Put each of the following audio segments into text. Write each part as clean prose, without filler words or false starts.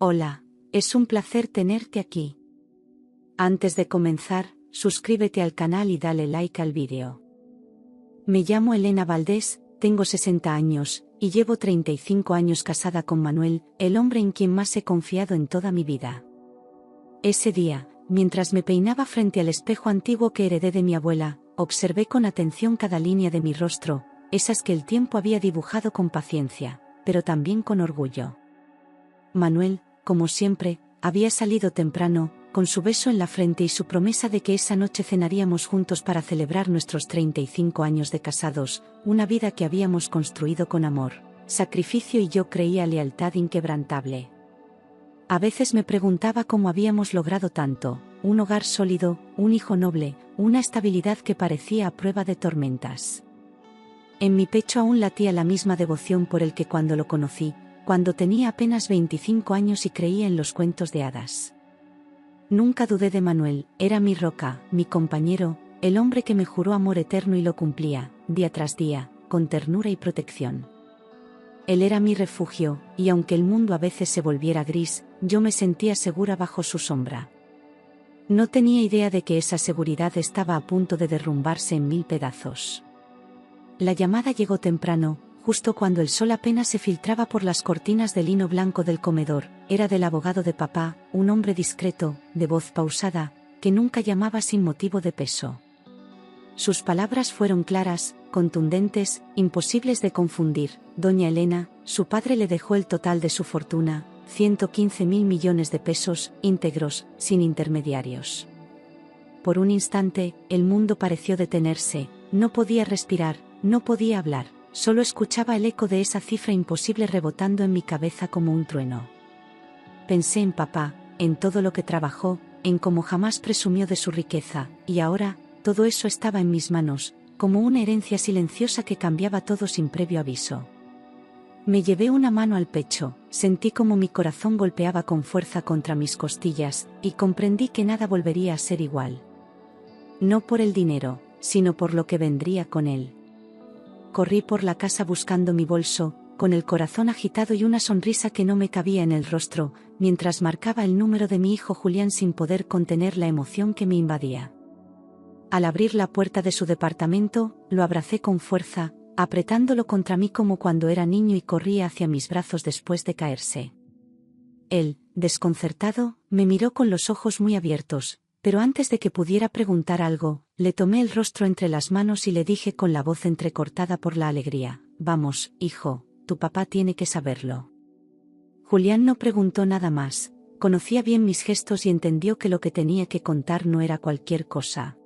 Hola, es un placer tenerte aquí. Antes de comenzar, suscríbete al canal y dale like al vídeo. Me llamo Elena Valdés, tengo 60 años, y llevo 35 años casada con Manuel, el hombre en quien más he confiado en toda mi vida. Ese día, mientras me peinaba frente al espejo antiguo que heredé de mi abuela, observé con atención cada línea de mi rostro, esas que el tiempo había dibujado con paciencia, pero también con orgullo. Manuel, como siempre, había salido temprano, con su beso en la frente y su promesa de que esa noche cenaríamos juntos para celebrar nuestros 35 años de casados, una vida que habíamos construido con amor, sacrificio y yo creía lealtad inquebrantable. A veces me preguntaba cómo habíamos logrado tanto, un hogar sólido, un hijo noble, una estabilidad que parecía a prueba de tormentas. En mi pecho aún latía la misma devoción por el que cuando lo conocí, cuando tenía apenas 25 años y creía en los cuentos de hadas. Nunca dudé de Manuel, era mi roca, mi compañero, el hombre que me juró amor eterno y lo cumplía, día tras día, con ternura y protección. Él era mi refugio, y aunque el mundo a veces se volviera gris, yo me sentía segura bajo su sombra. No tenía idea de que esa seguridad estaba a punto de derrumbarse en 1000 pedazos. La llamada llegó temprano, justo cuando el sol apenas se filtraba por las cortinas de lino blanco del comedor. Era del abogado de papá, un hombre discreto, de voz pausada, que nunca llamaba sin motivo de peso. Sus palabras fueron claras, contundentes, imposibles de confundir. Doña Elena, su padre le dejó el total de su fortuna, 115.000 millones de pesos, íntegros, sin intermediarios. Por un instante, el mundo pareció detenerse, no podía respirar, no podía hablar. Solo escuchaba el eco de esa cifra imposible rebotando en mi cabeza como un trueno. Pensé en papá, en todo lo que trabajó, en cómo jamás presumió de su riqueza, y ahora, todo eso estaba en mis manos, como una herencia silenciosa que cambiaba todo sin previo aviso. Me llevé una mano al pecho, sentí como mi corazón golpeaba con fuerza contra mis costillas, y comprendí que nada volvería a ser igual. No por el dinero, sino por lo que vendría con él. Corrí por la casa buscando mi bolso, con el corazón agitado y una sonrisa que no me cabía en el rostro, mientras marcaba el número de mi hijo Julián sin poder contener la emoción que me invadía. Al abrir la puerta de su departamento, lo abracé con fuerza, apretándolo contra mí como cuando era niño y corría hacia mis brazos después de caerse. Él, desconcertado, me miró con los ojos muy abiertos, pero antes de que pudiera preguntar algo, le tomé el rostro entre las manos y le dije con la voz entrecortada por la alegría: «Vamos, hijo, tu papá tiene que saberlo». Julián no preguntó nada más, conocía bien mis gestos y entendió que lo que tenía que contar no era cualquier cosa.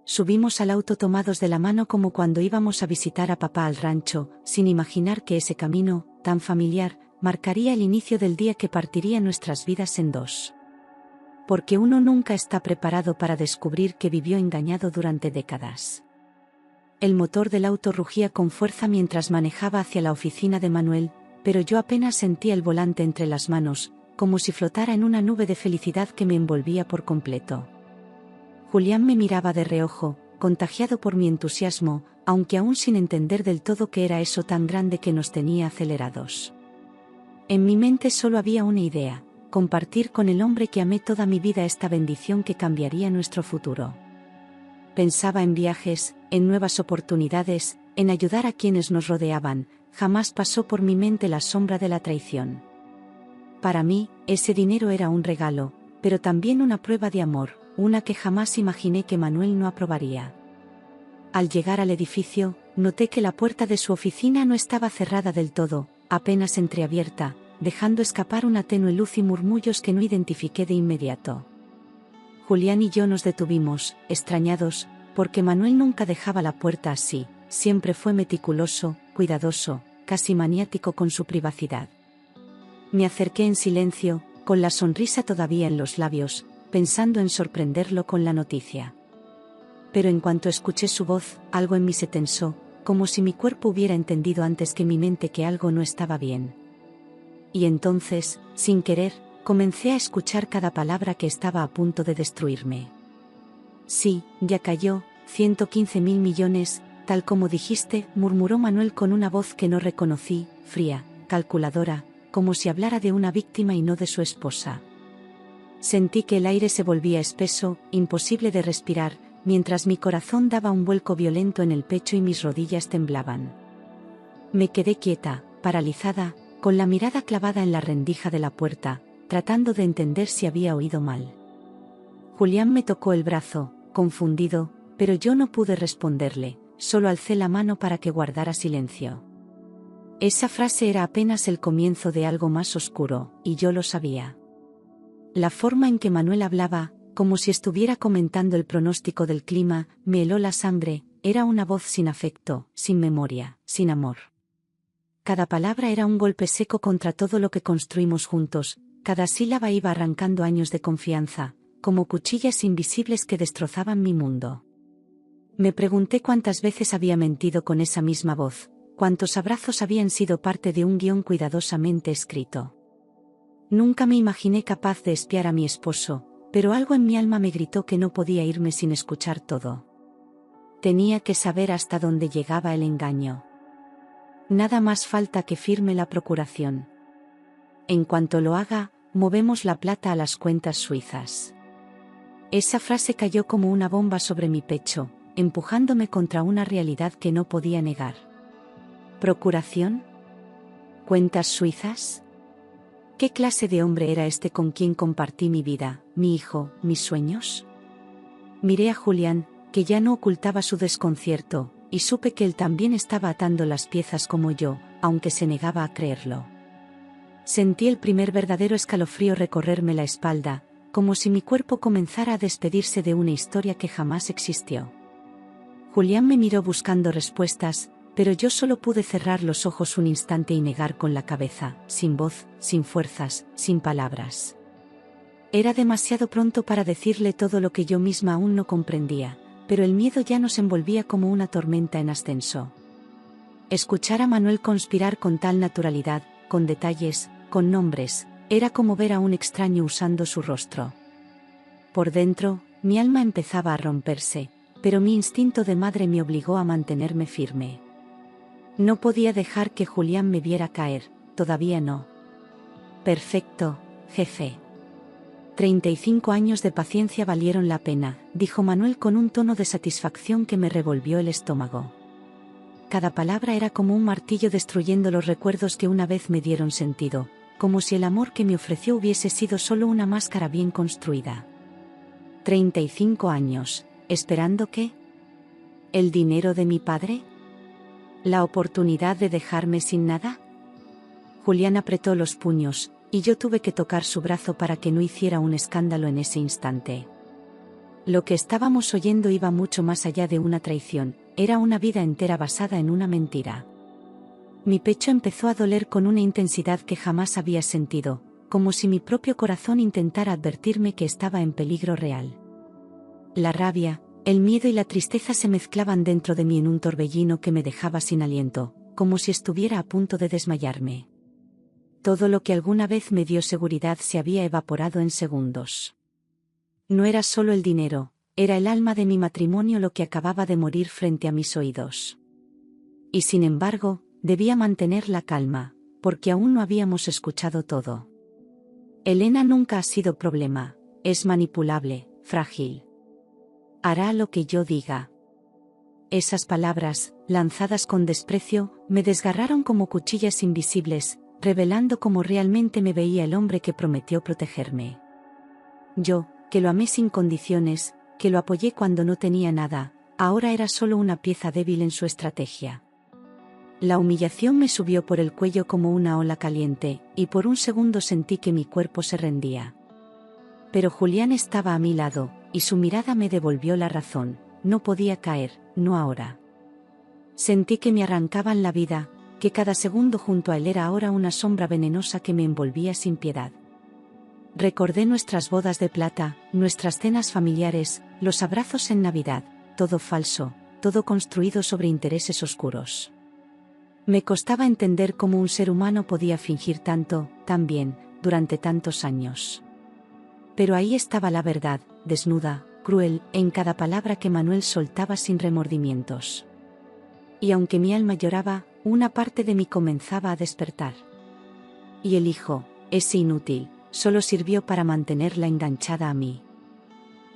Subimos al auto tomados de la mano como cuando íbamos a visitar a papá al rancho, sin imaginar que ese camino, tan familiar, marcaría el inicio del día que partiría nuestras vidas en dos. Porque uno nunca está preparado para descubrir que vivió engañado durante décadas. El motor del auto rugía con fuerza mientras manejaba hacia la oficina de Manuel, pero yo apenas sentía el volante entre las manos, como si flotara en una nube de felicidad que me envolvía por completo. Julián me miraba de reojo, contagiado por mi entusiasmo, aunque aún sin entender del todo qué era eso tan grande que nos tenía acelerados. En mi mente solo había una idea: compartir con el hombre que amé toda mi vida esta bendición que cambiaría nuestro futuro. Pensaba en viajes, en nuevas oportunidades, en ayudar a quienes nos rodeaban. Jamás pasó por mi mente la sombra de la traición. Para mí, ese dinero era un regalo, pero también una prueba de amor, una que jamás imaginé que Manuel no aprobaría. Al llegar al edificio, noté que la puerta de su oficina no estaba cerrada del todo, apenas entreabierta, dejando escapar una tenue luz y murmullos que no identifiqué de inmediato. Julián y yo nos detuvimos, extrañados, porque Manuel nunca dejaba la puerta así, siempre fue meticuloso, cuidadoso, casi maniático con su privacidad. Me acerqué en silencio, con la sonrisa todavía en los labios, pensando en sorprenderlo con la noticia. Pero en cuanto escuché su voz, algo en mí se tensó, como si mi cuerpo hubiera entendido antes que mi mente que algo no estaba bien. Y entonces, sin querer, comencé a escuchar cada palabra que estaba a punto de destruirme. «Sí, ya cayó, 115.000 millones, tal como dijiste», murmuró Manuel con una voz que no reconocí, fría, calculadora, como si hablara de una víctima y no de su esposa. Sentí que el aire se volvía espeso, imposible de respirar, mientras mi corazón daba un vuelco violento en el pecho y mis rodillas temblaban. Me quedé quieta, paralizada, con la mirada clavada en la rendija de la puerta, tratando de entender si había oído mal. Julián me tocó el brazo, confundido, pero yo no pude responderle, solo alcé la mano para que guardara silencio. Esa frase era apenas el comienzo de algo más oscuro, y yo lo sabía. La forma en que Manuel hablaba, como si estuviera comentando el pronóstico del clima, me heló la sangre, era una voz sin afecto, sin memoria, sin amor. Cada palabra era un golpe seco contra todo lo que construimos juntos, cada sílaba iba arrancando años de confianza, como cuchillas invisibles que destrozaban mi mundo. Me pregunté cuántas veces había mentido con esa misma voz, cuántos abrazos habían sido parte de un guión cuidadosamente escrito. Nunca me imaginé capaz de espiar a mi esposo, pero algo en mi alma me gritó que no podía irme sin escuchar todo. Tenía que saber hasta dónde llegaba el engaño. Nada más falta que firme la procuración. En cuanto lo haga, movemos la plata a las cuentas suizas. Esa frase cayó como una bomba sobre mi pecho, empujándome contra una realidad que no podía negar. ¿Procuración? ¿Cuentas suizas? ¿Qué clase de hombre era este con quien compartí mi vida, mi hijo, mis sueños? Miré a Julián, que ya no ocultaba su desconcierto, y supe que él también estaba atando las piezas como yo, aunque se negaba a creerlo. Sentí el primer verdadero escalofrío recorrerme la espalda, como si mi cuerpo comenzara a despedirse de una historia que jamás existió. Julián me miró buscando respuestas, pero yo solo pude cerrar los ojos un instante y negar con la cabeza, sin voz, sin fuerzas, sin palabras. Era demasiado pronto para decirle todo lo que yo misma aún no comprendía, pero el miedo ya nos envolvía como una tormenta en ascenso. Escuchar a Manuel conspirar con tal naturalidad, con detalles, con nombres, era como ver a un extraño usando su rostro. Por dentro, mi alma empezaba a romperse, pero mi instinto de madre me obligó a mantenerme firme. No podía dejar que Julián me viera caer, todavía no. Perfecto, jefe. 35 años de paciencia valieron la pena, dijo Manuel con un tono de satisfacción que me revolvió el estómago. Cada palabra era como un martillo destruyendo los recuerdos que una vez me dieron sentido, como si el amor que me ofreció hubiese sido solo una máscara bien construida. 35 años, ¿esperando qué? ¿El dinero de mi padre? ¿La oportunidad de dejarme sin nada? Julián apretó los puños, y yo tuve que tocar su brazo para que no hiciera un escándalo en ese instante. Lo que estábamos oyendo iba mucho más allá de una traición, era una vida entera basada en una mentira. Mi pecho empezó a doler con una intensidad que jamás había sentido, como si mi propio corazón intentara advertirme que estaba en peligro real. La rabia, el miedo y la tristeza se mezclaban dentro de mí en un torbellino que me dejaba sin aliento, como si estuviera a punto de desmayarme. Todo lo que alguna vez me dio seguridad se había evaporado en segundos. No era solo el dinero, era el alma de mi matrimonio lo que acababa de morir frente a mis oídos. Y sin embargo, debía mantener la calma, porque aún no habíamos escuchado todo. Elena nunca ha sido problema, es manipulable, frágil. Hará lo que yo diga. Esas palabras, lanzadas con desprecio, me desgarraron como cuchillas invisibles, revelando cómo realmente me veía el hombre que prometió protegerme. Yo, que lo amé sin condiciones, que lo apoyé cuando no tenía nada, ahora era solo una pieza débil en su estrategia. La humillación me subió por el cuello como una ola caliente, y por un segundo sentí que mi cuerpo se rendía. Pero Julián estaba a mi lado, y su mirada me devolvió la razón, no podía caer, no ahora. Sentí que me arrancaban la vida, que cada segundo junto a él era ahora una sombra venenosa que me envolvía sin piedad. Recordé nuestras bodas de plata, nuestras cenas familiares, los abrazos en Navidad, todo falso, todo construido sobre intereses oscuros. Me costaba entender cómo un ser humano podía fingir tanto, tan bien, durante tantos años. Pero ahí estaba la verdad, desnuda, cruel, en cada palabra que Manuel soltaba sin remordimientos. Y aunque mi alma lloraba, una parte de mí comenzaba a despertar. Y el hijo, ese inútil, solo sirvió para mantenerla enganchada a mí.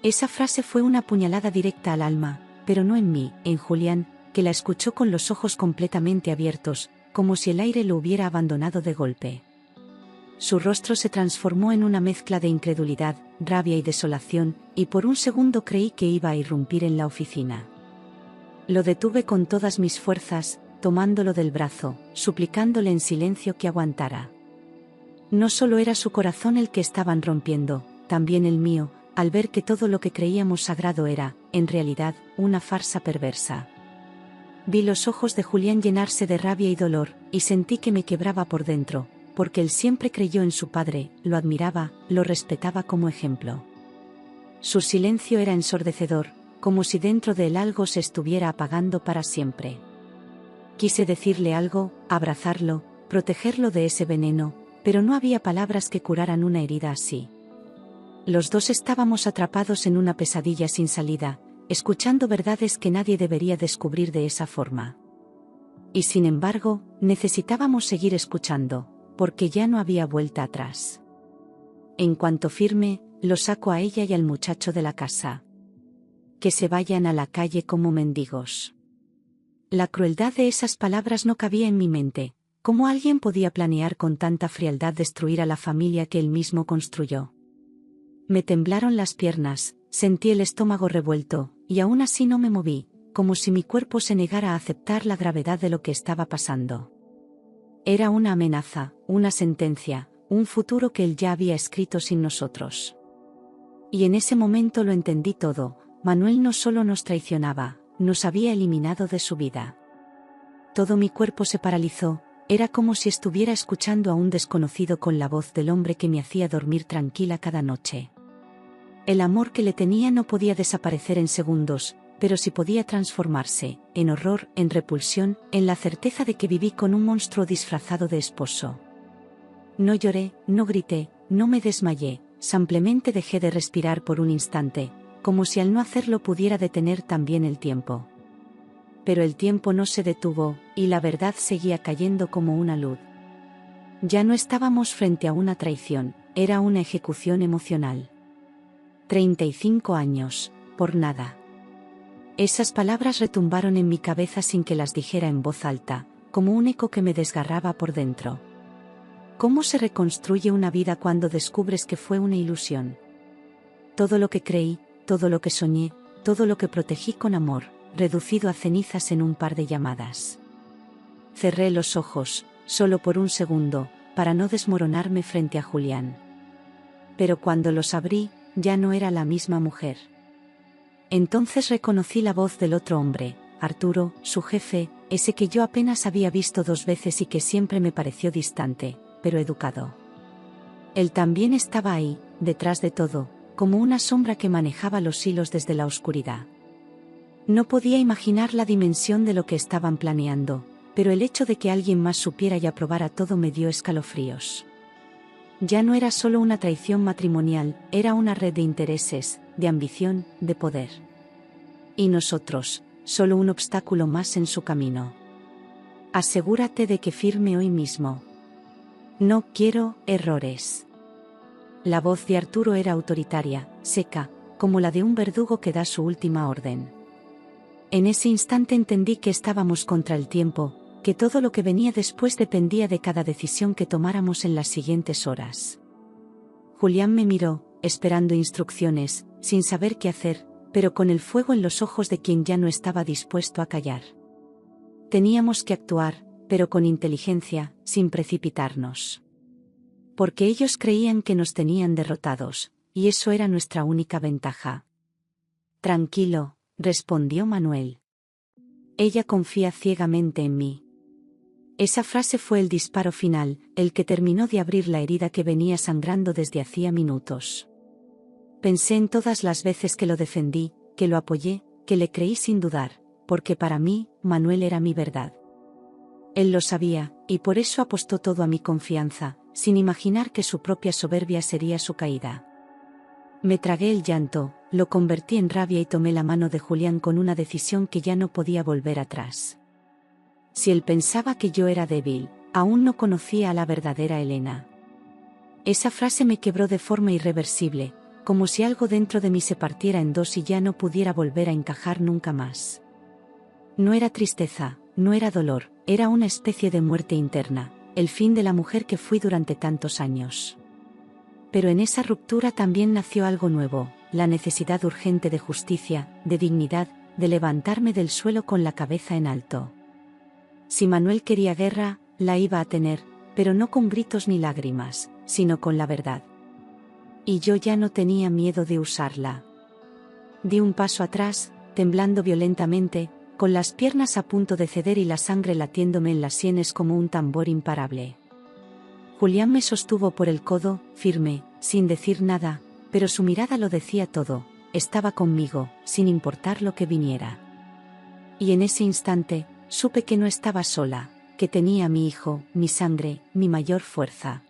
Esa frase fue una puñalada directa al alma, pero no en mí, en Julián, que la escuchó con los ojos completamente abiertos, como si el aire lo hubiera abandonado de golpe. Su rostro se transformó en una mezcla de incredulidad, rabia y desolación, y por un segundo creí que iba a irrumpir en la oficina. Lo detuve con todas mis fuerzas, tomándolo del brazo, suplicándole en silencio que aguantara. No solo era su corazón el que estaban rompiendo, también el mío, al ver que todo lo que creíamos sagrado era, en realidad, una farsa perversa. Vi los ojos de Julián llenarse de rabia y dolor, y sentí que me quebraba por dentro, porque él siempre creyó en su padre, lo admiraba, lo respetaba como ejemplo. Su silencio era ensordecedor, como si dentro de él algo se estuviera apagando para siempre. Quise decirle algo, abrazarlo, protegerlo de ese veneno, pero no había palabras que curaran una herida así. Los dos estábamos atrapados en una pesadilla sin salida, escuchando verdades que nadie debería descubrir de esa forma. Y sin embargo, necesitábamos seguir escuchando, porque ya no había vuelta atrás. En cuanto firme, lo saco a ella y al muchacho de la casa. Que se vayan a la calle como mendigos. La crueldad de esas palabras no cabía en mi mente. ¿Cómo alguien podía planear con tanta frialdad destruir a la familia que él mismo construyó? Me temblaron las piernas, sentí el estómago revuelto, y aún así no me moví, como si mi cuerpo se negara a aceptar la gravedad de lo que estaba pasando. Era una amenaza, una sentencia, un futuro que él ya había escrito sin nosotros. Y en ese momento lo entendí todo. Manuel no solo nos traicionaba, nos había eliminado de su vida. Todo mi cuerpo se paralizó, era como si estuviera escuchando a un desconocido con la voz del hombre que me hacía dormir tranquila cada noche. El amor que le tenía no podía desaparecer en segundos, pero sí podía transformarse, en horror, en repulsión, en la certeza de que viví con un monstruo disfrazado de esposo. No lloré, no grité, no me desmayé, simplemente dejé de respirar por un instante, como si al no hacerlo pudiera detener también el tiempo. Pero el tiempo no se detuvo, y la verdad seguía cayendo como una luz. Ya no estábamos frente a una traición, era una ejecución emocional. 35 años, por nada. Esas palabras retumbaron en mi cabeza sin que las dijera en voz alta, como un eco que me desgarraba por dentro. ¿Cómo se reconstruye una vida cuando descubres que fue una ilusión? Todo lo que creí, todo lo que soñé, todo lo que protegí con amor, reducido a cenizas en un par de llamadas. Cerré los ojos, solo por un segundo, para no desmoronarme frente a Julián. Pero cuando los abrí, ya no era la misma mujer. Entonces reconocí la voz del otro hombre, Arturo, su jefe, ese que yo apenas había visto 2 veces y que siempre me pareció distante, pero educado. Él también estaba ahí, detrás de todo, como una sombra que manejaba los hilos desde la oscuridad. No podía imaginar la dimensión de lo que estaban planeando, pero el hecho de que alguien más supiera y aprobara todo me dio escalofríos. Ya no era solo una traición matrimonial, era una red de intereses, de ambición, de poder. Y nosotros, solo un obstáculo más en su camino. Asegúrate de que firme hoy mismo. No quiero errores. La voz de Arturo era autoritaria, seca, como la de un verdugo que da su última orden. En ese instante entendí que estábamos contra el tiempo, que todo lo que venía después dependía de cada decisión que tomáramos en las siguientes horas. Julián me miró, esperando instrucciones, sin saber qué hacer, pero con el fuego en los ojos de quien ya no estaba dispuesto a callar. Teníamos que actuar, pero con inteligencia, sin precipitarnos. Porque ellos creían que nos tenían derrotados, y eso era nuestra única ventaja. Tranquilo, respondió Manuel. Ella confía ciegamente en mí. Esa frase fue el disparo final, el que terminó de abrir la herida que venía sangrando desde hacía minutos. Pensé en todas las veces que lo defendí, que lo apoyé, que le creí sin dudar, porque para mí, Manuel era mi verdad. Él lo sabía, y por eso apostó todo a mi confianza, sin imaginar que su propia soberbia sería su caída. Me tragué el llanto, lo convertí en rabia y tomé la mano de Julián con una decisión que ya no podía volver atrás. Si él pensaba que yo era débil, aún no conocía a la verdadera Elena. Esa frase me quebró de forma irreversible, como si algo dentro de mí se partiera en dos y ya no pudiera volver a encajar nunca más. No era tristeza, no era dolor, era una especie de muerte interna, el fin de la mujer que fui durante tantos años. Pero en esa ruptura también nació algo nuevo, la necesidad urgente de justicia, de dignidad, de levantarme del suelo con la cabeza en alto. Si Manuel quería guerra, la iba a tener, pero no con gritos ni lágrimas, sino con la verdad. Y yo ya no tenía miedo de usarla. Di un paso atrás, temblando violentamente, con las piernas a punto de ceder y la sangre latiéndome en las sienes como un tambor imparable. Julián me sostuvo por el codo, firme, sin decir nada, pero su mirada lo decía todo, estaba conmigo, sin importar lo que viniera. Y en ese instante, supe que no estaba sola, que tenía a mi hijo, mi sangre, mi mayor fuerza.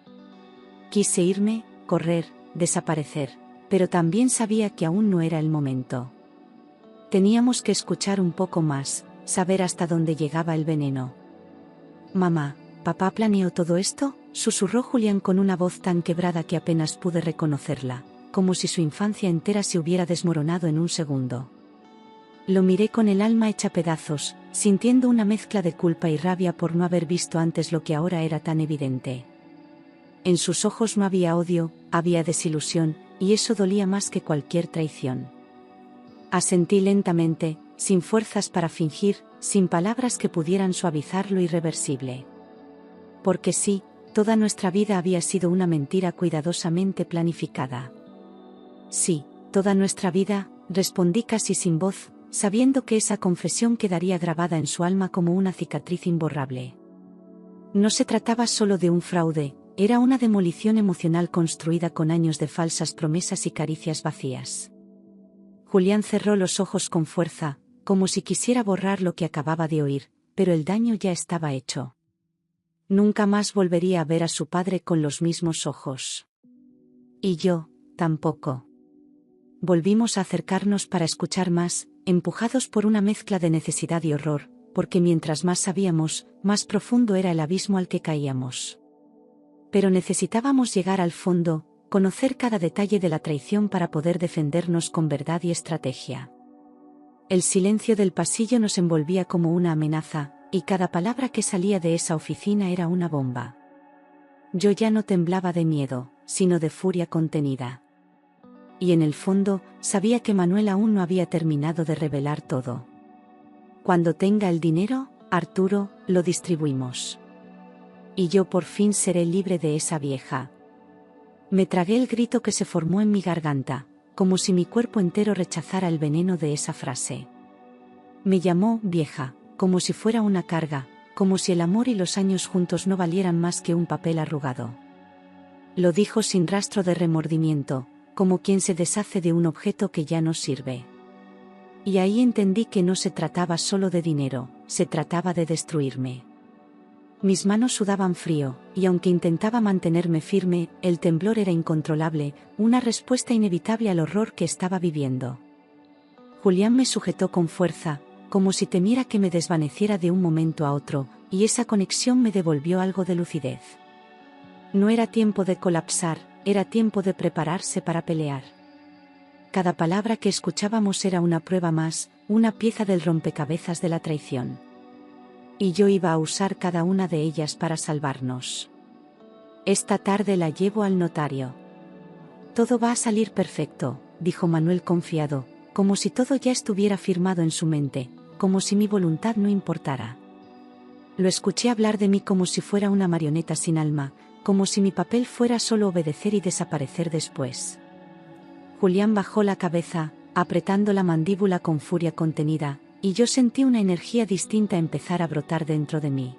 Quise irme, correr, desaparecer, pero también sabía que aún no era el momento. Teníamos que escuchar un poco más, saber hasta dónde llegaba el veneno. «Mamá, ¿papá planeó todo esto?», susurró Julián con una voz tan quebrada que apenas pude reconocerla, como si su infancia entera se hubiera desmoronado en un segundo. Lo miré con el alma hecha pedazos, sintiendo una mezcla de culpa y rabia por no haber visto antes lo que ahora era tan evidente. En sus ojos no había odio, había desilusión, y eso dolía más que cualquier traición. Asentí lentamente, sin fuerzas para fingir, sin palabras que pudieran suavizar lo irreversible. Porque sí, toda nuestra vida había sido una mentira cuidadosamente planificada. Sí, toda nuestra vida, respondí casi sin voz, sabiendo que esa confesión quedaría grabada en su alma como una cicatriz imborrable. No se trataba solo de un fraude, era una demolición emocional construida con años de falsas promesas y caricias vacías. Julián cerró los ojos con fuerza, como si quisiera borrar lo que acababa de oír, pero el daño ya estaba hecho. Nunca más volvería a ver a su padre con los mismos ojos. Y yo, tampoco. Volvimos a acercarnos para escuchar más, empujados por una mezcla de necesidad y horror, porque mientras más sabíamos, más profundo era el abismo al que caíamos. Pero necesitábamos llegar al fondo, conocer cada detalle de la traición para poder defendernos con verdad y estrategia. El silencio del pasillo nos envolvía como una amenaza, y cada palabra que salía de esa oficina era una bomba. Yo ya no temblaba de miedo, sino de furia contenida. Y en el fondo, sabía que Manuel aún no había terminado de revelar todo. Cuando tenga el dinero, Arturo, lo distribuimos. Y yo por fin seré libre de esa vieja. Me tragué el grito que se formó en mi garganta, como si mi cuerpo entero rechazara el veneno de esa frase. Me llamó vieja, como si fuera una carga, como si el amor y los años juntos no valieran más que un papel arrugado. Lo dijo sin rastro de remordimiento, como quien se deshace de un objeto que ya no sirve. Y ahí entendí que no se trataba solo de dinero, se trataba de destruirme. Mis manos sudaban frío, y aunque intentaba mantenerme firme, el temblor era incontrolable, una respuesta inevitable al horror que estaba viviendo. Julián me sujetó con fuerza, como si temiera que me desvaneciera de un momento a otro, y esa conexión me devolvió algo de lucidez. No era tiempo de colapsar, era tiempo de prepararse para pelear. Cada palabra que escuchábamos era una prueba más, una pieza del rompecabezas de la traición. Y yo iba a usar cada una de ellas para salvarnos. Esta tarde la llevo al notario. Todo va a salir perfecto, dijo Manuel confiado, como si todo ya estuviera firmado en su mente, como si mi voluntad no importara. Lo escuché hablar de mí como si fuera una marioneta sin alma, como si mi papel fuera solo obedecer y desaparecer después. Julián bajó la cabeza, apretando la mandíbula con furia contenida, y yo sentí una energía distinta empezar a brotar dentro de mí.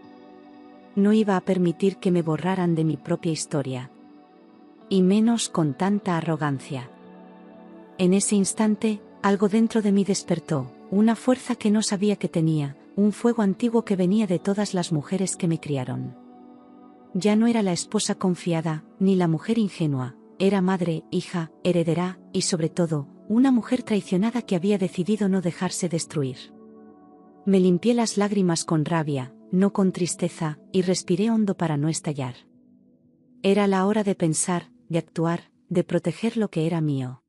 No iba a permitir que me borraran de mi propia historia. Y menos con tanta arrogancia. En ese instante, algo dentro de mí despertó, una fuerza que no sabía que tenía, un fuego antiguo que venía de todas las mujeres que me criaron. Ya no era la esposa confiada, ni la mujer ingenua, era madre, hija, heredera, y sobre todo, una mujer traicionada que había decidido no dejarse destruir. Me limpié las lágrimas con rabia, no con tristeza, y respiré hondo para no estallar. Era la hora de pensar, de actuar, de proteger lo que era mío.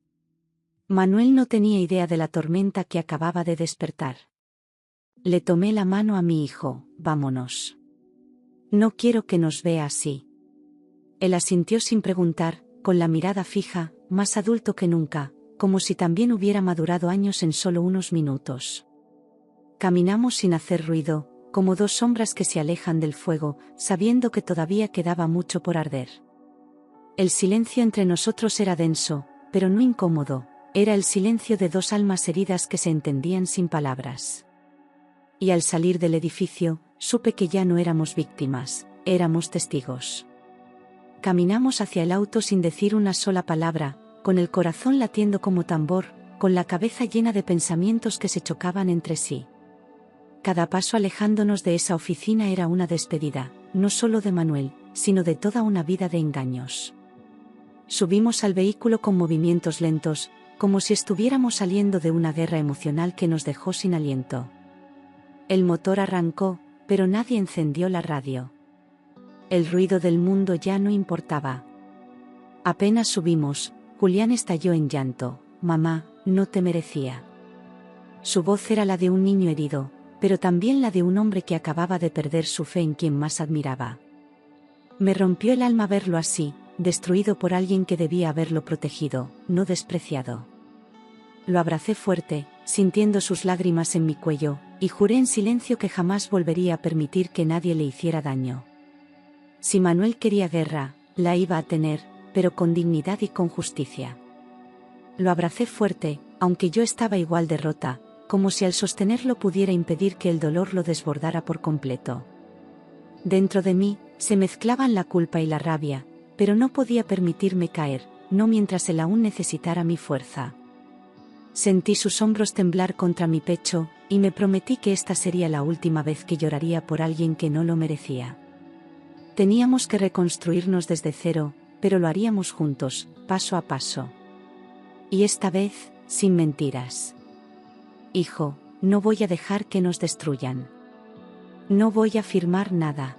Manuel no tenía idea de la tormenta que acababa de despertar. Le tomé la mano a mi hijo, vámonos. No quiero que nos vea así. Él asintió sin preguntar, con la mirada fija, más adulto que nunca, como si también hubiera madurado años en solo unos minutos. Caminamos sin hacer ruido, como dos sombras que se alejan del fuego, sabiendo que todavía quedaba mucho por arder. El silencio entre nosotros era denso, pero no incómodo, era el silencio de dos almas heridas que se entendían sin palabras. Y al salir del edificio, supe que ya no éramos víctimas, éramos testigos. Caminamos hacia el auto sin decir una sola palabra, con el corazón latiendo como tambor, con la cabeza llena de pensamientos que se chocaban entre sí. Cada paso alejándonos de esa oficina era una despedida, no solo de Manuel, sino de toda una vida de engaños. Subimos al vehículo con movimientos lentos, como si estuviéramos saliendo de una guerra emocional que nos dejó sin aliento. El motor arrancó, pero nadie encendió la radio. El ruido del mundo ya no importaba. Apenas subimos, Julián estalló en llanto. «Mamá, no te merecía». Su voz era la de un niño herido, pero también la de un hombre que acababa de perder su fe en quien más admiraba. Me rompió el alma verlo así, destruido por alguien que debía haberlo protegido, no despreciado. Lo abracé fuerte, sintiendo sus lágrimas en mi cuello, y juré en silencio que jamás volvería a permitir que nadie le hiciera daño. Si Manuel quería guerra, la iba a tener, pero con dignidad y con justicia. Lo abracé fuerte, aunque yo estaba igual de rota, como si al sostenerlo pudiera impedir que el dolor lo desbordara por completo. Dentro de mí, se mezclaban la culpa y la rabia, pero no podía permitirme caer, no mientras él aún necesitara mi fuerza. Sentí sus hombros temblar contra mi pecho, y me prometí que esta sería la última vez que lloraría por alguien que no lo merecía. Teníamos que reconstruirnos desde cero, pero lo haríamos juntos, paso a paso. Y esta vez, sin mentiras. Hijo, no voy a dejar que nos destruyan. No voy a firmar nada.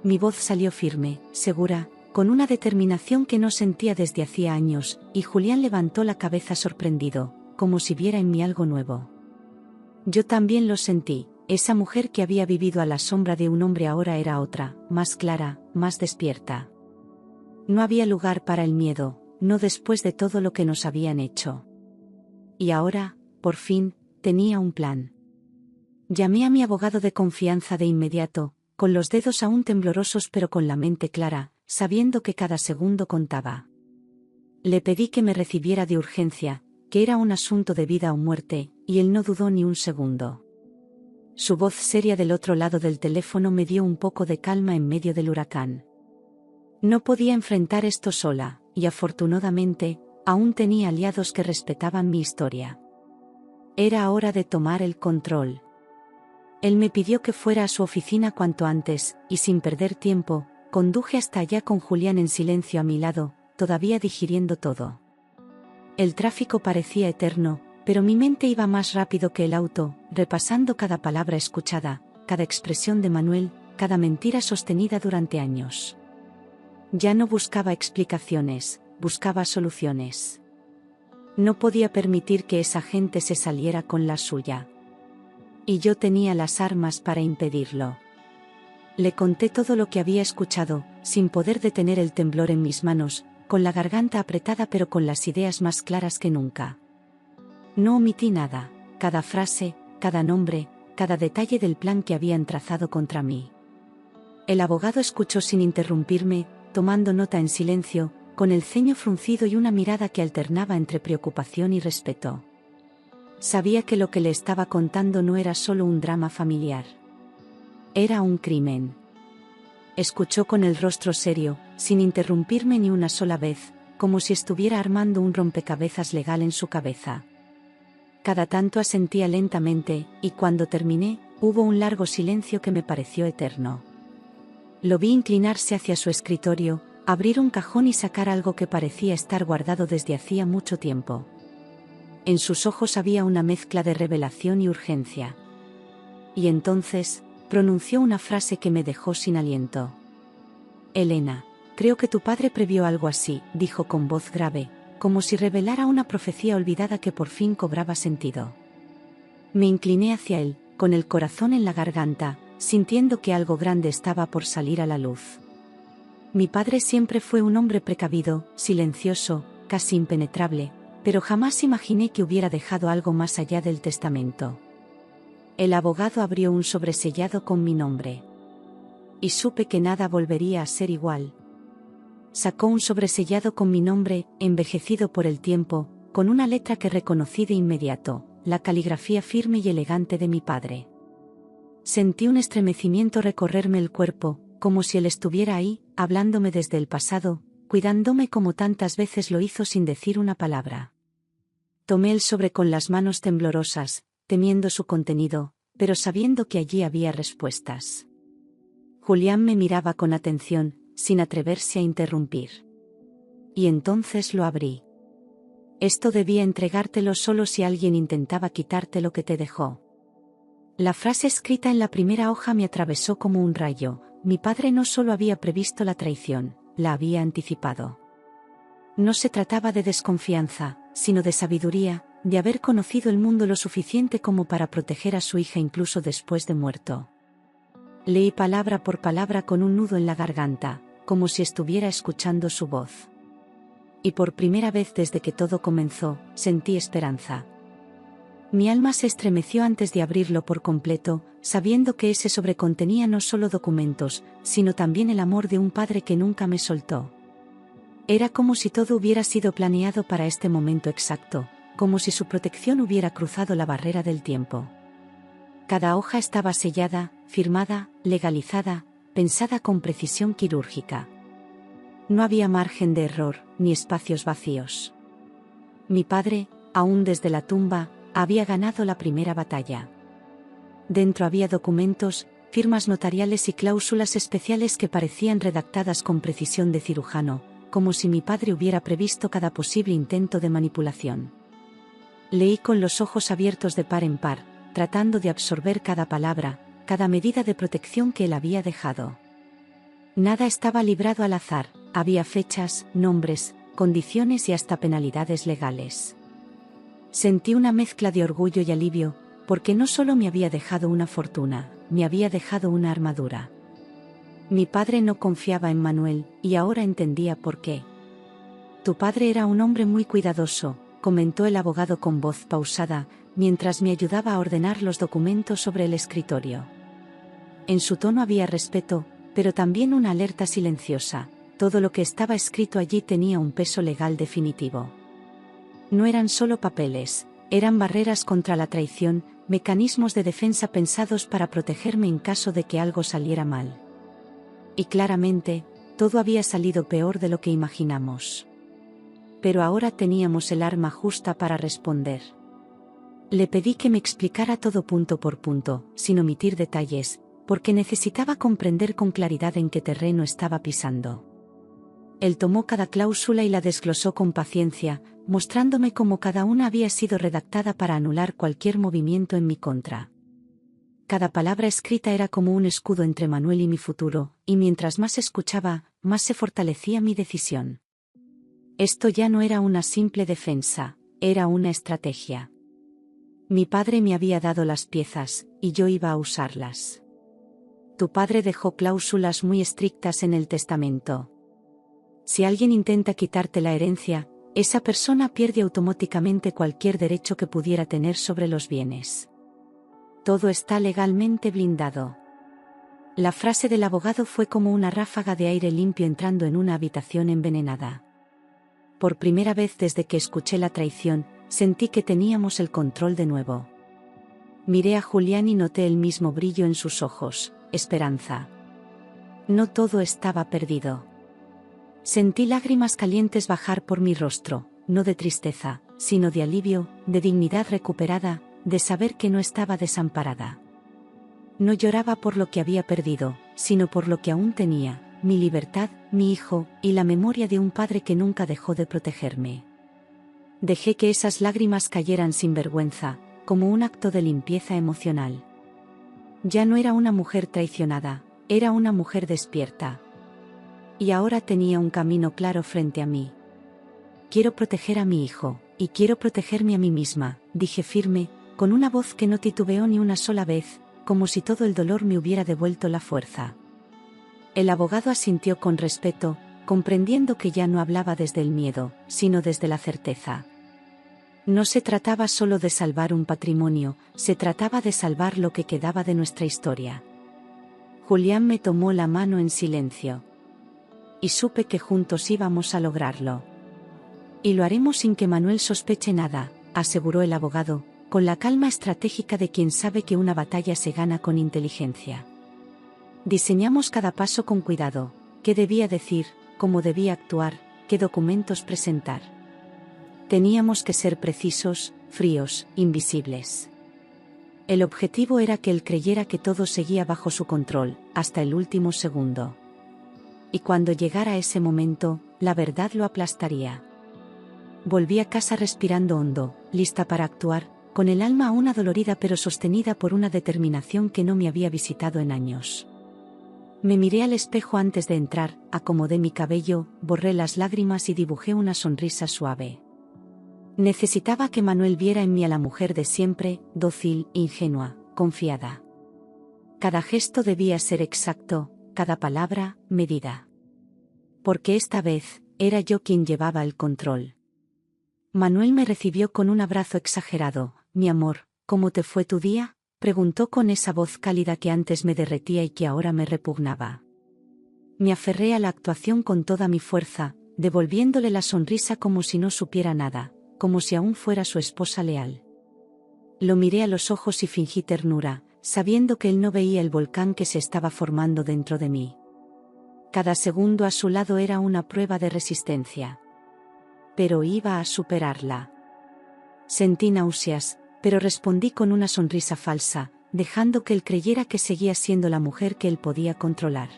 Mi voz salió firme, segura, con una determinación que no sentía desde hacía años, y Julián levantó la cabeza sorprendido, como si viera en mí algo nuevo. Yo también lo sentí, esa mujer que había vivido a la sombra de un hombre ahora era otra, más clara, más despierta. No había lugar para el miedo, no después de todo lo que nos habían hecho. Y ahora, por fin, tenía un plan. Llamé a mi abogado de confianza de inmediato, con los dedos aún temblorosos pero con la mente clara, sabiendo que cada segundo contaba. Le pedí que me recibiera de urgencia, que era un asunto de vida o muerte, y él no dudó ni un segundo. Su voz seria del otro lado del teléfono me dio un poco de calma en medio del huracán. No podía enfrentar esto sola, y afortunadamente, aún tenía aliados que respetaban mi historia. Era hora de tomar el control. Él me pidió que fuera a su oficina cuanto antes, y sin perder tiempo, conduje hasta allá con Julián en silencio a mi lado, todavía digiriendo todo. El tráfico parecía eterno, pero mi mente iba más rápido que el auto, repasando cada palabra escuchada, cada expresión de Manuel, cada mentira sostenida durante años. Ya no buscaba explicaciones, buscaba soluciones. No podía permitir que esa gente se saliera con la suya. Y yo tenía las armas para impedirlo. Le conté todo lo que había escuchado, sin poder detener el temblor en mis manos, con la garganta apretada pero con las ideas más claras que nunca. No omití nada, cada frase, cada nombre, cada detalle del plan que habían trazado contra mí. El abogado escuchó sin interrumpirme, tomando nota en silencio, con el ceño fruncido y una mirada que alternaba entre preocupación y respeto. Sabía que lo que le estaba contando no era solo un drama familiar. Era un crimen. Escuchó con el rostro serio, sin interrumpirme ni una sola vez, como si estuviera armando un rompecabezas legal en su cabeza. Cada tanto asentía lentamente, y cuando terminé, hubo un largo silencio que me pareció eterno. Lo vi inclinarse hacia su escritorio, abrir un cajón y sacar algo que parecía estar guardado desde hacía mucho tiempo. En sus ojos había una mezcla de revelación y urgencia. Y entonces, pronunció una frase que me dejó sin aliento. Elena, creo que tu padre previó algo así, dijo con voz grave, como si revelara una profecía olvidada que por fin cobraba sentido. Me incliné hacia él, con el corazón en la garganta, sintiendo que algo grande estaba por salir a la luz. Mi padre siempre fue un hombre precavido, silencioso, casi impenetrable, pero jamás imaginé que hubiera dejado algo más allá del testamento. El abogado abrió un sobresellado con mi nombre. Y supe que nada volvería a ser igual. Sacó un sobresellado con mi nombre, envejecido por el tiempo, con una letra que reconocí de inmediato, la caligrafía firme y elegante de mi padre. Sentí un estremecimiento recorrerme el cuerpo, como si él estuviera ahí, hablándome desde el pasado, cuidándome como tantas veces lo hizo sin decir una palabra. Tomé el sobre con las manos temblorosas, temiendo su contenido, pero sabiendo que allí había respuestas. Julián me miraba con atención, sin atreverse a interrumpir. Y entonces lo abrí. Esto debía entregártelo solo si alguien intentaba quitarte lo que te dejó. La frase escrita en la primera hoja me atravesó como un rayo. Mi padre no solo había previsto la traición, la había anticipado. No se trataba de desconfianza, sino de sabiduría, de haber conocido el mundo lo suficiente como para proteger a su hija incluso después de muerto. Leí palabra por palabra con un nudo en la garganta, como si estuviera escuchando su voz. Y por primera vez desde que todo comenzó, sentí esperanza. Mi alma se estremeció antes de abrirlo por completo, sabiendo que ese sobre contenía no solo documentos, sino también el amor de un padre que nunca me soltó. Era como si todo hubiera sido planeado para este momento exacto, como si su protección hubiera cruzado la barrera del tiempo. Cada hoja estaba sellada, firmada, legalizada, pensada con precisión quirúrgica. No había margen de error, ni espacios vacíos. Mi padre, aún desde la tumba, había ganado la primera batalla. Dentro había documentos, firmas notariales y cláusulas especiales que parecían redactadas con precisión de cirujano, como si mi padre hubiera previsto cada posible intento de manipulación. Leí con los ojos abiertos de par en par, tratando de absorber cada palabra, cada medida de protección que él había dejado. Nada estaba librado al azar, había fechas, nombres, condiciones y hasta penalidades legales. Sentí una mezcla de orgullo y alivio, porque no solo me había dejado una fortuna, me había dejado una armadura. Mi padre no confiaba en Manuel, y ahora entendía por qué. Tu padre era un hombre muy cuidadoso, comentó el abogado con voz pausada, mientras me ayudaba a ordenar los documentos sobre el escritorio. En su tono había respeto, pero también una alerta silenciosa. Todo lo que estaba escrito allí tenía un peso legal definitivo. No eran solo papeles, eran barreras contra la traición, mecanismos de defensa pensados para protegerme en caso de que algo saliera mal. Y claramente, todo había salido peor de lo que imaginamos. Pero ahora teníamos el arma justa para responder. Le pedí que me explicara todo punto por punto, sin omitir detalles, porque necesitaba comprender con claridad en qué terreno estaba pisando. Él tomó cada cláusula y la desglosó con paciencia, mostrándome cómo cada una había sido redactada para anular cualquier movimiento en mi contra. Cada palabra escrita era como un escudo entre Manuel y mi futuro, y mientras más escuchaba, más se fortalecía mi decisión. Esto ya no era una simple defensa, era una estrategia. Mi padre me había dado las piezas, y yo iba a usarlas. Tu padre dejó cláusulas muy estrictas en el testamento. Si alguien intenta quitarte la herencia, esa persona pierde automáticamente cualquier derecho que pudiera tener sobre los bienes. Todo está legalmente blindado. La frase del abogado fue como una ráfaga de aire limpio entrando en una habitación envenenada. Por primera vez desde que escuché la traición, sentí que teníamos el control de nuevo. Miré a Julián y noté el mismo brillo en sus ojos, esperanza. No todo estaba perdido. Sentí lágrimas calientes bajar por mi rostro, no de tristeza, sino de alivio, de dignidad recuperada, de saber que no estaba desamparada. No lloraba por lo que había perdido, sino por lo que aún tenía, mi libertad, mi hijo, y la memoria de un padre que nunca dejó de protegerme. Dejé que esas lágrimas cayeran sin vergüenza, como un acto de limpieza emocional. Ya no era una mujer traicionada, era una mujer despierta. Y ahora tenía un camino claro frente a mí. Quiero proteger a mi hijo, y quiero protegerme a mí misma, dije firme, con una voz que no titubeó ni una sola vez, como si todo el dolor me hubiera devuelto la fuerza. El abogado asintió con respeto, comprendiendo que ya no hablaba desde el miedo, sino desde la certeza. No se trataba solo de salvar un patrimonio, se trataba de salvar lo que quedaba de nuestra historia. Julián me tomó la mano en silencio. Y supe que juntos íbamos a lograrlo. Y lo haremos sin que Manuel sospeche nada, aseguró el abogado, con la calma estratégica de quien sabe que una batalla se gana con inteligencia. Diseñamos cada paso con cuidado, qué debía decir, cómo debía actuar, qué documentos presentar. Teníamos que ser precisos, fríos, invisibles. El objetivo era que él creyera que todo seguía bajo su control, hasta el último segundo. Y cuando llegara ese momento, la verdad lo aplastaría. Volví a casa respirando hondo, lista para actuar, con el alma aún adolorida pero sostenida por una determinación que no me había visitado en años. Me miré al espejo antes de entrar, acomodé mi cabello, borré las lágrimas y dibujé una sonrisa suave. Necesitaba que Manuel viera en mí a la mujer de siempre, dócil, ingenua, confiada. Cada gesto debía ser exacto, cada palabra, medida. Porque esta vez, era yo quien llevaba el control. Manuel me recibió con un abrazo exagerado. Mi amor, ¿cómo te fue tu día?, preguntó con esa voz cálida que antes me derretía y que ahora me repugnaba. Me aferré a la actuación con toda mi fuerza, devolviéndole la sonrisa como si no supiera nada, como si aún fuera su esposa leal. Lo miré a los ojos y fingí ternura, sabiendo que él no veía el volcán que se estaba formando dentro de mí. Cada segundo a su lado era una prueba de resistencia. Pero iba a superarla. Sentí náuseas, pero respondí con una sonrisa falsa, dejando que él creyera que seguía siendo la mujer que él podía controlar.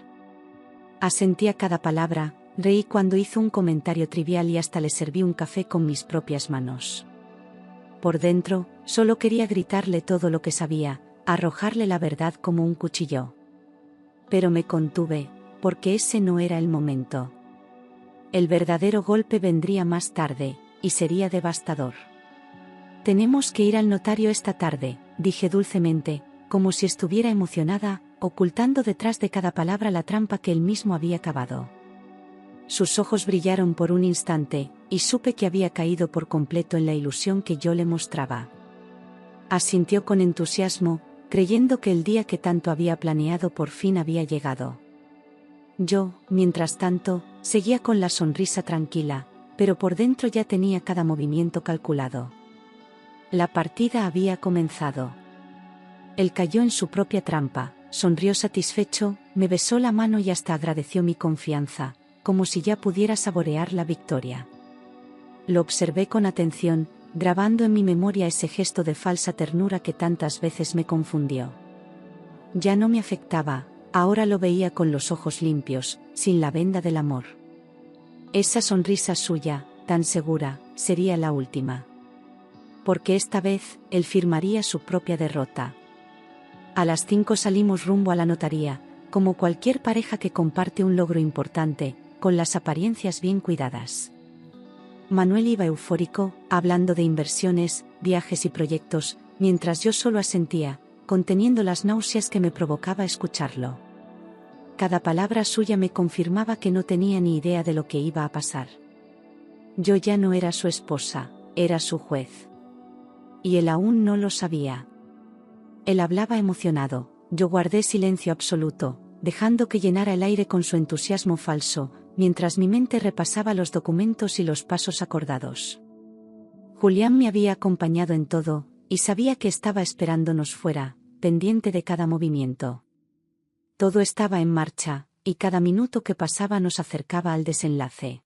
Asentí a cada palabra, reí cuando hizo un comentario trivial y hasta le serví un café con mis propias manos. Por dentro, solo quería gritarle todo lo que sabía, arrojarle la verdad como un cuchillo. Pero me contuve, porque ese no era el momento. El verdadero golpe vendría más tarde, y sería devastador. Tenemos que ir al notario esta tarde, dije dulcemente, como si estuviera emocionada, ocultando detrás de cada palabra la trampa que él mismo había cavado. Sus ojos brillaron por un instante, y supe que había caído por completo en la ilusión que yo le mostraba. Asintió con entusiasmo, creyendo que el día que tanto había planeado por fin había llegado. Yo, mientras tanto, seguía con la sonrisa tranquila, pero por dentro ya tenía cada movimiento calculado. La partida había comenzado. Él cayó en su propia trampa, sonrió satisfecho, me besó la mano y hasta agradeció mi confianza, como si ya pudiera saborear la victoria. Lo observé con atención, grabando en mi memoria ese gesto de falsa ternura que tantas veces me confundió. Ya no me afectaba, ahora lo veía con los ojos limpios, sin la venda del amor. Esa sonrisa suya, tan segura, sería la última. Porque esta vez, él firmaría su propia derrota. A las 5 salimos rumbo a la notaría, como cualquier pareja que comparte un logro importante, con las apariencias bien cuidadas. Manuel iba eufórico, hablando de inversiones, viajes y proyectos, mientras yo solo asentía, conteniendo las náuseas que me provocaba escucharlo. Cada palabra suya me confirmaba que no tenía ni idea de lo que iba a pasar. Yo ya no era su esposa, era su juez. Y él aún no lo sabía. Él hablaba emocionado, yo guardé silencio absoluto, dejando que llenara el aire con su entusiasmo falso, mientras mi mente repasaba los documentos y los pasos acordados. Julián me había acompañado en todo, y sabía que estaba esperándonos fuera, pendiente de cada movimiento. Todo estaba en marcha, y cada minuto que pasaba nos acercaba al desenlace.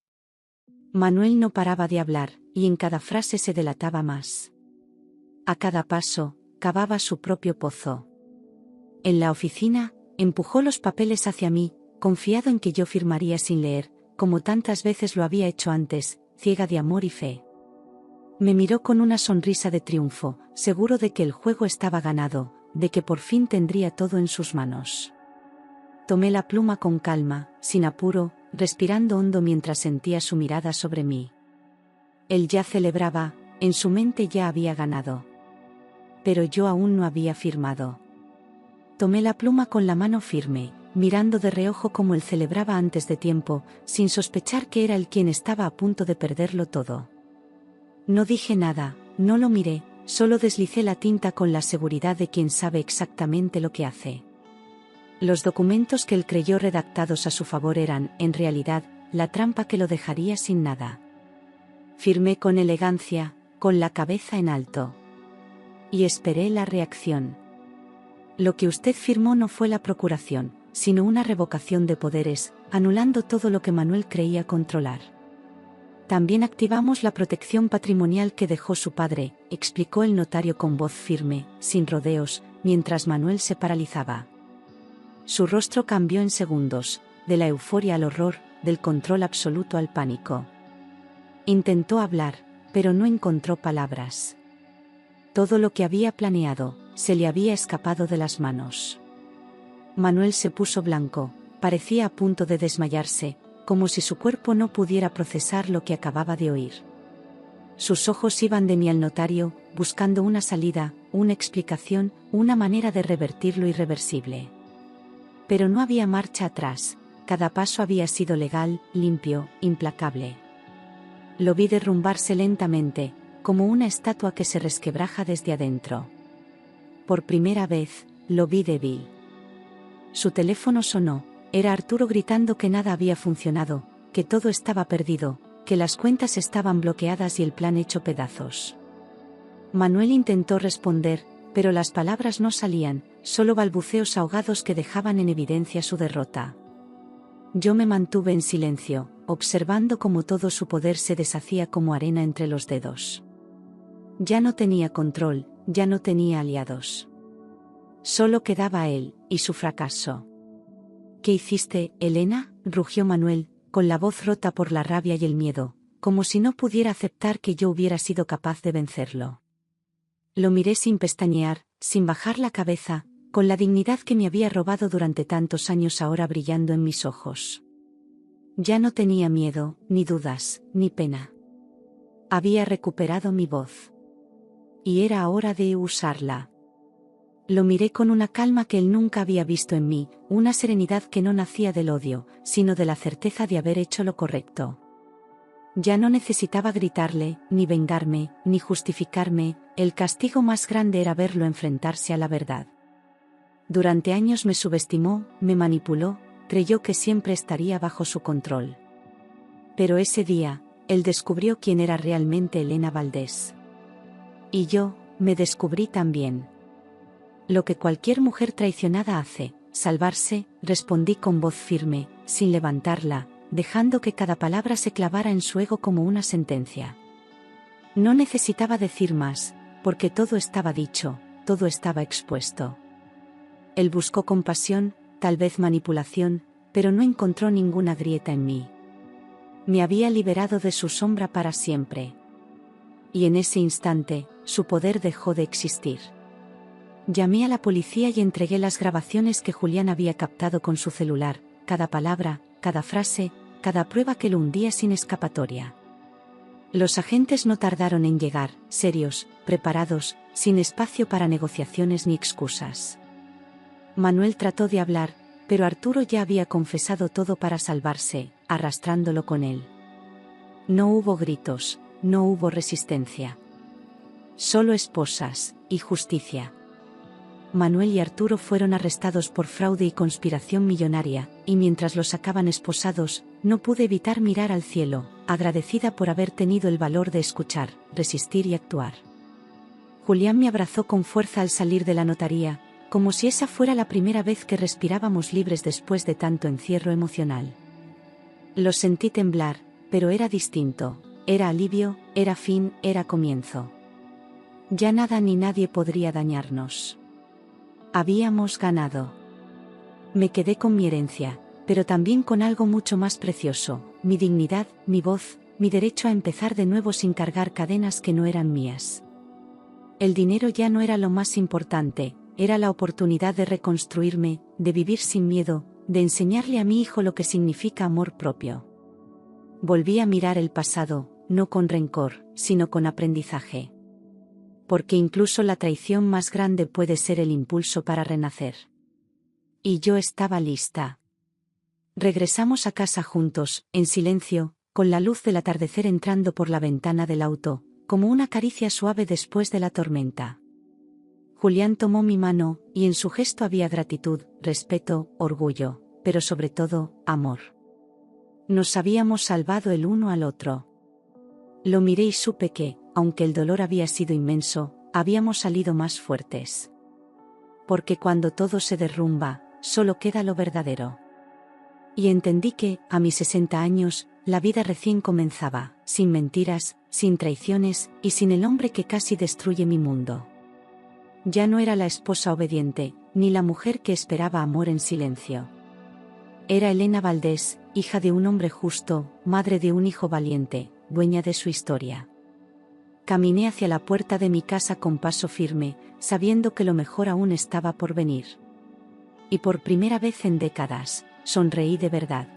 Manuel no paraba de hablar, y en cada frase se delataba más. A cada paso, cavaba su propio pozo. En la oficina, empujó los papeles hacia mí, confiado en que yo firmaría sin leer, como tantas veces lo había hecho antes, ciega de amor y fe. Me miró con una sonrisa de triunfo, seguro de que el juego estaba ganado, de que por fin tendría todo en sus manos. Tomé la pluma con calma, sin apuro, respirando hondo mientras sentía su mirada sobre mí. Él ya celebraba, en su mente ya había ganado. Pero yo aún no había firmado. Tomé la pluma con la mano firme, mirando de reojo como él celebraba antes de tiempo, sin sospechar que era él quien estaba a punto de perderlo todo. No dije nada, no lo miré, solo deslicé la tinta con la seguridad de quien sabe exactamente lo que hace. Los documentos que él creyó redactados a su favor eran, en realidad, la trampa que lo dejaría sin nada. Firmé con elegancia, con la cabeza en alto. Y esperé la reacción. Lo que usted firmó no fue la procuración, sino una revocación de poderes, anulando todo lo que Manuel creía controlar. También activamos la protección patrimonial que dejó su padre, explicó el notario con voz firme, sin rodeos, mientras Manuel se paralizaba. Su rostro cambió en segundos, de la euforia al horror, del control absoluto al pánico. Intentó hablar, pero no encontró palabras. Todo lo que había planeado, se le había escapado de las manos. Manuel se puso blanco, parecía a punto de desmayarse, como si su cuerpo no pudiera procesar lo que acababa de oír. Sus ojos iban de mí al notario, buscando una salida, una explicación, una manera de revertir lo irreversible. Pero no había marcha atrás, cada paso había sido legal, limpio, implacable. Lo vi derrumbarse lentamente, como una estatua que se resquebraja desde adentro. Por primera vez, lo vi débil. Su teléfono sonó, era Arturo gritando que nada había funcionado, que todo estaba perdido, que las cuentas estaban bloqueadas y el plan hecho pedazos. Manuel intentó responder, pero las palabras no salían, solo balbuceos ahogados que dejaban en evidencia su derrota. Yo me mantuve en silencio, observando cómo todo su poder se deshacía como arena entre los dedos. Ya no tenía control, ya no tenía aliados. Solo quedaba él, y su fracaso. ¿Qué hiciste, Elena?, rugió Manuel, con la voz rota por la rabia y el miedo, como si no pudiera aceptar que yo hubiera sido capaz de vencerlo. Lo miré sin pestañear, sin bajar la cabeza, con la dignidad que me había robado durante tantos años ahora brillando en mis ojos. Ya no tenía miedo, ni dudas, ni pena. Había recuperado mi voz. Y era hora de usarla. Lo miré con una calma que él nunca había visto en mí, una serenidad que no nacía del odio, sino de la certeza de haber hecho lo correcto. Ya no necesitaba gritarle, ni vengarme, ni justificarme, el castigo más grande era verlo enfrentarse a la verdad. Durante años me subestimó, me manipuló, creyó que siempre estaría bajo su control. Pero ese día, él descubrió quién era realmente Elena Valdés. Y yo, me descubrí también. Lo que cualquier mujer traicionada hace, salvarse, respondí con voz firme, sin levantarla, dejando que cada palabra se clavara en su ego como una sentencia. No necesitaba decir más, porque todo estaba dicho, todo estaba expuesto. Él buscó compasión, tal vez manipulación, pero no encontró ninguna grieta en mí. Me había liberado de su sombra para siempre. Y en ese instante, su poder dejó de existir. Llamé a la policía y entregué las grabaciones que Julián había captado con su celular, cada palabra, cada frase, cada prueba que lo hundía sin escapatoria. Los agentes no tardaron en llegar, serios, preparados, sin espacio para negociaciones ni excusas. Manuel trató de hablar, pero Arturo ya había confesado todo para salvarse, arrastrándolo con él. No hubo gritos, no hubo resistencia. Solo esposas, y justicia. Manuel y Arturo fueron arrestados por fraude y conspiración millonaria, y mientras los sacaban esposados, no pude evitar mirar al cielo, agradecida por haber tenido el valor de escuchar, resistir y actuar. Julián me abrazó con fuerza al salir de la notaría, como si esa fuera la primera vez que respirábamos libres después de tanto encierro emocional. Los sentí temblar, pero era distinto, era alivio, era fin, era comienzo. Ya nada ni nadie podría dañarnos. Habíamos ganado. Me quedé con mi herencia, pero también con algo mucho más precioso, mi dignidad, mi voz, mi derecho a empezar de nuevo sin cargar cadenas que no eran mías. El dinero ya no era lo más importante, Era la oportunidad de reconstruirme, de vivir sin miedo, de enseñarle a mi hijo lo que significa amor propio. Volví a mirar el pasado, no con rencor, sino con aprendizaje. Porque incluso la traición más grande puede ser el impulso para renacer. Y yo estaba lista. Regresamos a casa juntos, en silencio, con la luz del atardecer entrando por la ventana del auto, como una caricia suave después de la tormenta. Julián tomó mi mano, y en su gesto había gratitud, respeto, orgullo, pero sobre todo, amor. Nos habíamos salvado el uno al otro. Lo miré y supe que, aunque el dolor había sido inmenso, habíamos salido más fuertes. Porque cuando todo se derrumba, solo queda lo verdadero. Y entendí que, a mis 60 años, la vida recién comenzaba, sin mentiras, sin traiciones, y sin el hombre que casi destruye mi mundo. Ya no era la esposa obediente, ni la mujer que esperaba amor en silencio. Era Elena Valdés, hija de un hombre justo, madre de un hijo valiente, dueña de su historia. Caminé hacia la puerta de mi casa con paso firme, sabiendo que lo mejor aún estaba por venir. Y por primera vez en décadas, sonreí de verdad.